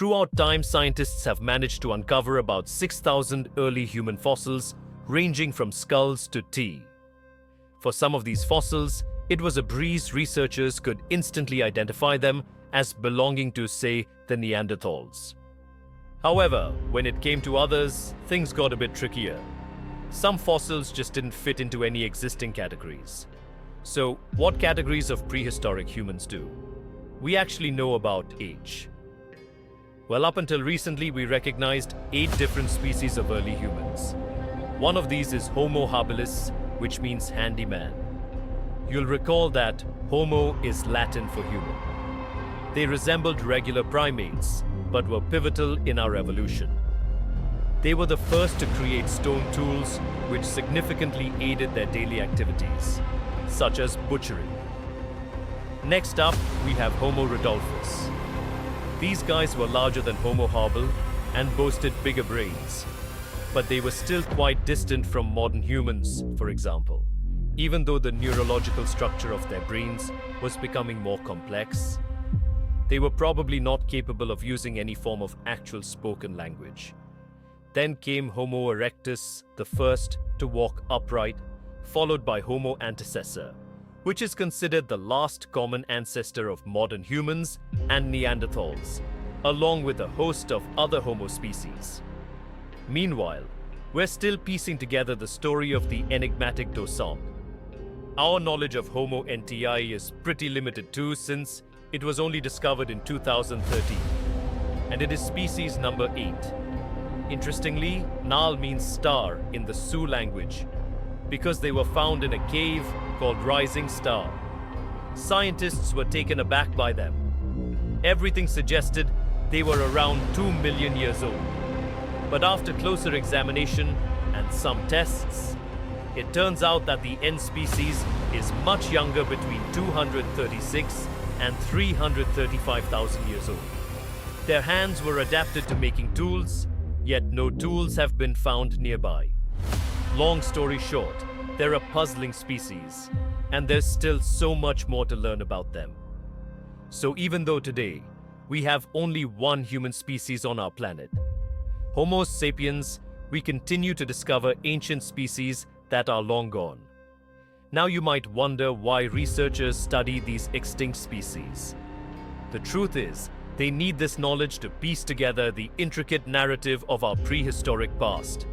Throughout time, scientists have managed to uncover about 6,000 early human fossils, ranging from skulls to teeth. For some of these fossils, it was a breeze. Researchers could instantly identify them as belonging to, say, the Neanderthals. However, when it came to others, things got a bit trickier. Some fossils just didn't fit into any existing categories. So, what categories of prehistoric humans do? We actually know about 8. Well, up until recently, we recognized 8 different species of early humans. One of these is Homo habilis, which means handyman. You'll recall that Homo is Latin for human. They resembled regular primates, but were pivotal in our evolution. They were the first to create stone tools, which significantly aided their daily activities, such as butchering. Next up, we have Homo rudolphus. These guys were larger than Homo habilis and boasted bigger brains, but they were still quite distant from modern humans, for example, even though the neurological structure of their brains was becoming more complex. They were probably not capable of using any form of actual spoken language. Then came Homo erectus, the first to walk upright, followed by Homo antecessor, which is considered the last common ancestor of modern humans and Neanderthals, along with a host of other Homo species. Meanwhile, we're still piecing together the story of the enigmatic Dosong. Our knowledge of Homo nti is pretty limited too, since it was only discovered in 2013, and it is species number 8. Interestingly, Nal means star in the Sioux language, because they were found in a cave called Rising Star. Scientists were taken aback by them. Everything suggested they were around 2 million years old. But after closer examination and some tests, it turns out that the N species is much younger, between 236 and 335,000 years old. Their hands were adapted to making tools, yet no tools have been found nearby. Long story short, they're a puzzling species, and there's still so much more to learn about them. So even though today we have only one human species on our planet, Homo sapiens, we continue to discover ancient species that are long gone. Now you might wonder why researchers study these extinct species. The truth is, they need this knowledge to piece together the intricate narrative of our prehistoric past.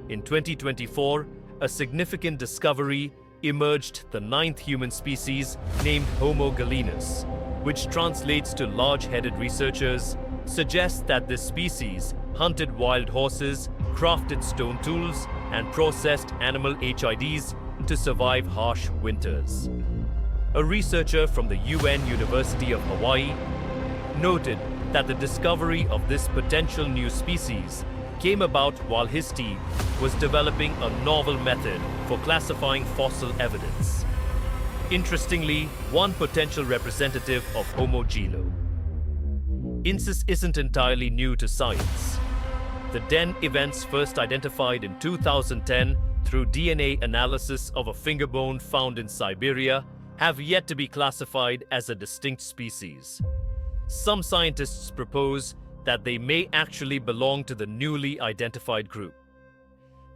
In 2024, a significant discovery emerged: the 9th human species, named Homo galenus, which translates to large-headed. Researchers suggest that this species hunted wild horses, crafted stone tools, and processed animal HIDs to survive harsh winters. A researcher from the UN University of Hawaii noted that the discovery of this potential new species came about while his team was developing a novel method for classifying fossil evidence. Interestingly, one potential representative of Homo gelo. Incis isn't entirely new to science. The Den events first identified in 2010 through DNA analysis of a finger bone found in Siberia have yet to be classified as a distinct species. Some scientists propose that they may actually belong to the newly identified group.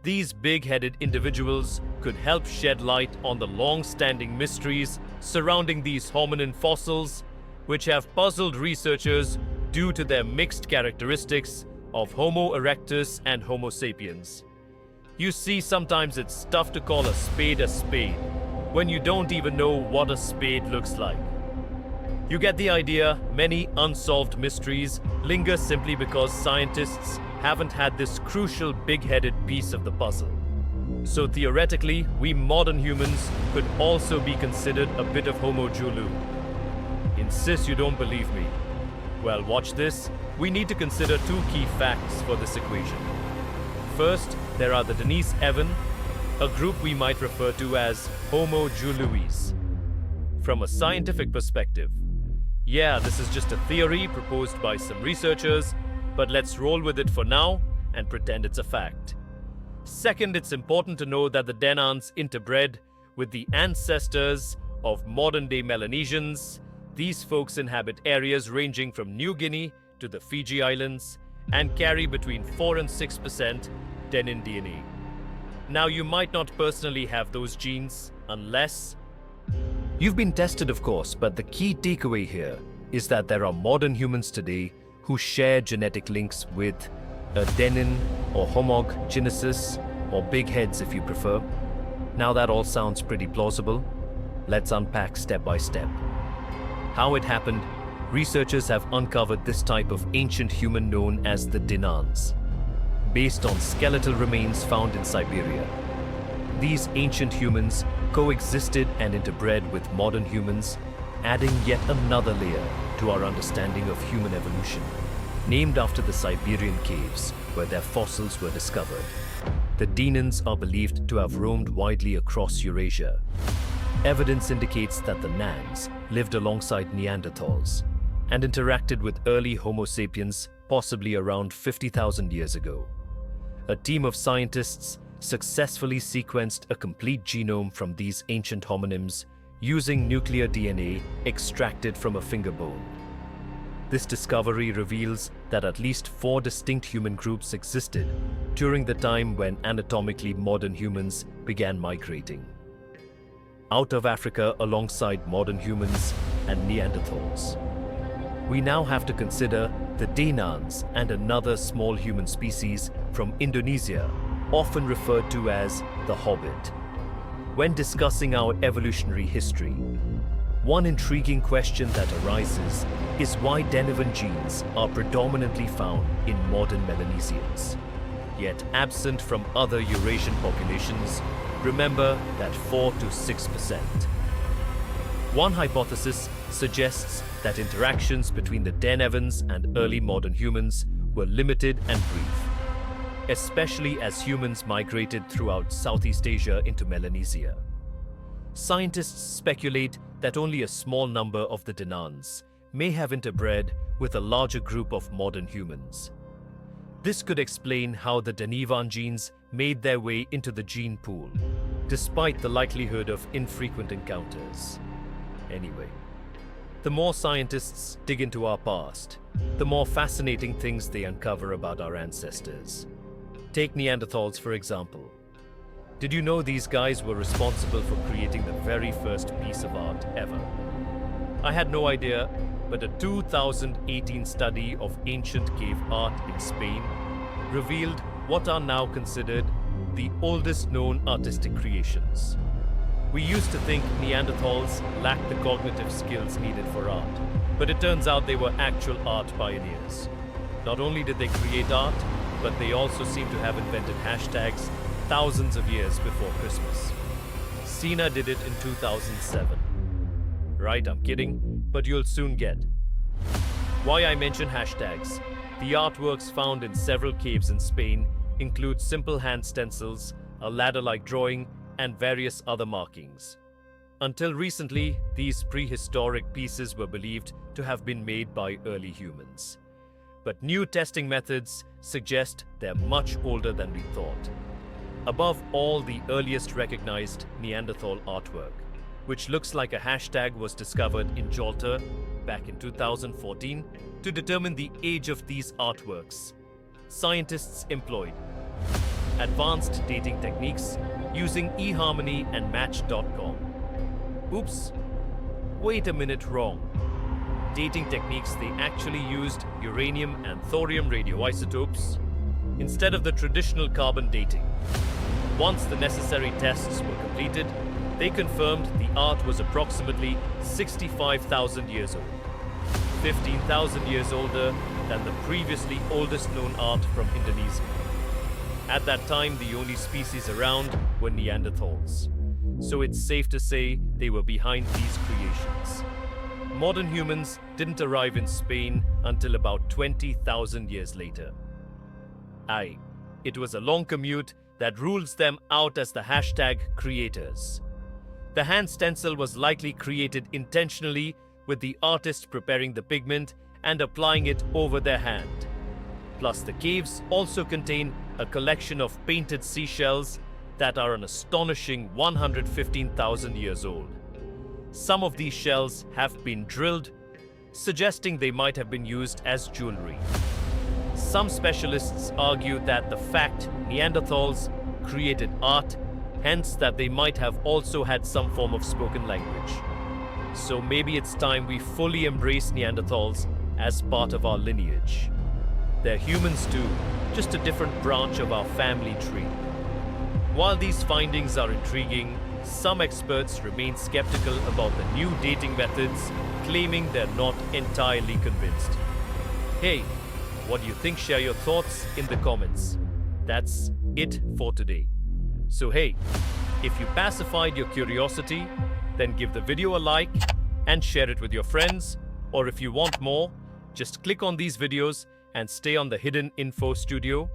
These big-headed individuals could help shed light on the long-standing mysteries surrounding these hominin fossils, which have puzzled researchers due to their mixed characteristics of Homo erectus and Homo sapiens. You see, sometimes it's tough to call a spade when you don't even know what a spade looks like. You get the idea. Many unsolved mysteries linger simply because scientists haven't had this crucial big-headed piece of the puzzle. So theoretically, we modern humans could also be considered a bit of Homo Julu. Insist you don't believe me? Well, watch this. We need to consider 2 key facts for this equation. First, there are the Denisovans, a group we might refer to as Homo Juluis. From a scientific perspective, yeah, this is just a theory proposed by some researchers, but let's roll with it for now and pretend it's a fact. Second, it's important to know that the Denans interbred with the ancestors of modern-day Melanesians. These folks inhabit areas ranging from New Guinea to the Fiji Islands and carry between 4 and 6% Denin DNA. Now, you might not personally have those genes unless you've been tested, of course, but the key takeaway here is that there are modern humans today who share genetic links with a Denin or homog genesis, or big heads if you prefer. Now that all sounds pretty plausible. Let's unpack step by step. How it happened, researchers have uncovered this type of ancient human known as the Dinans, based on skeletal remains found in Siberia. These ancient humans coexisted and interbred with modern humans, adding yet another layer to our understanding of human evolution. Named after the Siberian caves where their fossils were discovered, the Dinans are believed to have roamed widely across Eurasia. Evidence indicates that the Nans lived alongside Neanderthals and interacted with early Homo sapiens possibly around 50,000 years ago. A team of scientists successfully sequenced a complete genome from these ancient homonyms using nuclear DNA extracted from a finger bone. This discovery reveals that at least 4 distinct human groups existed during the time when anatomically modern humans began migrating out of Africa alongside modern humans and Neanderthals. We now have to consider the Dinans and another small human species from Indonesia, often referred to as the Hobbit. When discussing our evolutionary history, one intriguing question that arises is why Denivan genes are predominantly found in modern Melanesians, yet absent from other Eurasian populations. Remember that 4 to 6%. One hypothesis suggests that interactions between the Denevans and early modern humans were limited and brief, especially as humans migrated throughout Southeast Asia into Melanesia. Scientists speculate that only a small number of the Dinans may have interbred with a larger group of modern humans. This could explain how the Denivan genes made their way into the gene pool, despite the likelihood of infrequent encounters. Anyway, the more scientists dig into our past, the more fascinating things they uncover about our ancestors. Take Neanderthals, for example. Did you know these guys were responsible for creating the very first piece of art ever? I had no idea, but a 2018 study of ancient cave art in Spain revealed what are now considered the oldest known artistic creations. We used to think Neanderthals lacked the cognitive skills needed for art, but it turns out they were actual art pioneers. Not only did they create art, but they also seem to have invented hashtags thousands of years before Christmas. Cena did it in 2007. Right, I'm kidding, but you'll soon get. Why I mention hashtags: the artworks found in several caves in Spain include simple hand stencils, a ladder-like drawing, and various other markings. Until recently, these prehistoric pieces were believed to have been made by early humans. But new testing methods suggest they're much older than we thought. Above all, the earliest recognized Neanderthal artwork, which looks like a hashtag, was discovered in Gibraltar back in 2014. To determine the age of these artworks, scientists employed advanced dating techniques using eHarmony and Match.com. Oops, wait a minute, wrong. Dating techniques, they actually used uranium and thorium radioisotopes instead of the traditional carbon dating. Once the necessary tests were completed, they confirmed the art was approximately 65,000 years old, 15,000 years older than the previously oldest known art from Indonesia. At that time, the only species around were Neanderthals, so it's safe to say they were behind these creations. Modern humans didn't arrive in Spain until about 20,000 years later. It was a long commute that rules them out as the hashtag creators. The hand stencil was likely created intentionally, with the artist preparing the pigment and applying it over their hand. Plus, the caves also contain a collection of painted seashells that are an astonishing 115,000 years old. Some of these shells have been drilled suggesting they might have been used as jewelry. Some specialists argue that the fact Neanderthals created art, hence that they might have also had some form of spoken language. So maybe it's time we fully embrace Neanderthals as part of our lineage. They're humans too, just a different branch of our family tree. While these findings are intriguing, some experts remain skeptical about the new dating methods, claiming they're not entirely convinced. Hey, what do you think? Share your thoughts in the comments. That's it for today. So hey, if you pacified your curiosity, then give the video a like and share it with your friends. Or if you want more, just click on these videos and stay on the Hidden Info Studio.